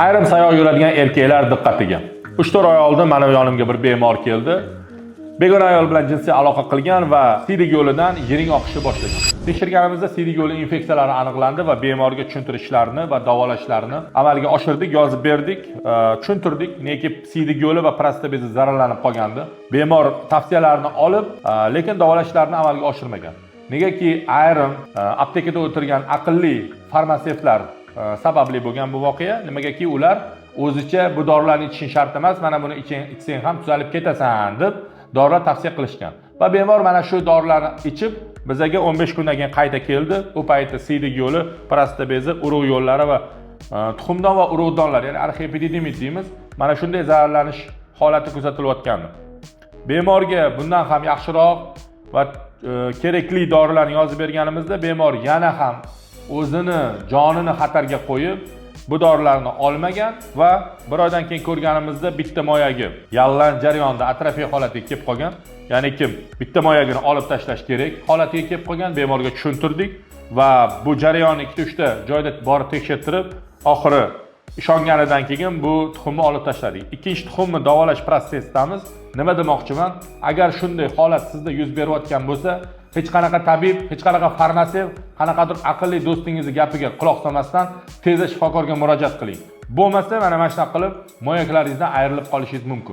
Ayrim sayoq yuradigan erkaklar diqqatiga. 3-4 oy oldin mana bu yonimga bir bemor keldi. Begona ayol bilan jinsiy aloqa qilgan va siydik yo'lidan yiring oqishni boshlagan. Tekshirganimizda siydik yo'li infeksiyalari aniqlandi va bemorga tushuntirishlarni va davolashlarni amalga oshirdik, yozib berdik, tushuntirdik. Neki siydik yo'li va prostat bezi zararlanib qolgandi. Bemor tavsiyalarini olib, lekin davolashlarni amalga oshirmagan. Negaki ayrim aptekada o'tirgan aqlli farmatsevtlar sababli bo'lgan bu voqea. Nimagaki ular o'zicha bu dorilarni ichishing shart emas, mana buni ichsang ham tuzalib ketasan deb dorilar tavsiya qilishgan. Va bemor mana shu dorilarni ichib bizaga 15 kundan keyin qayta keldi. U paytda siydik yo'li, prostat bezi, urug' yo'llari va tuxumdon va urug'donlar, ya'ni arxipididimit deymiz, mana shunday zararlanish holati kuzatilayotgandi. Bemorga bundan ham yaxshiroq va kerakli dorilarni yozib berganimizda bemor yana ham o'zini jonini xatarga qo'yib bu dorilarni olmagan va bir oydan keyin ko'rganimizda bitta moyagi yallan jarayonda atrofiya holatiga kelib qolgan. Ya'ni kim bitta moyagini olib tashlash kerak holatiga kelib qolgan. Bemorga tushuntirdik va bu jarayonni 2-3 ta joyda borib tekshirtirib, oxiri ishonganidan keyin bu tuxumni olib tashladik. Ikkinchi tuxumni davolash prosessidamiz. Nima demoqchiman? Agar shunday holat sizda yuz berayotgan bo'lsa, hech qanaqa tabib, hech qanaqa farmatsevt, qanaqadir aqlli do'stingizning gapiga quloq solmasdan tezda shifokorga murojaat qiling. Bo'lmasa mana shunaqa qilib moyaklaringizdan ayrilib qolishingiz mumkin.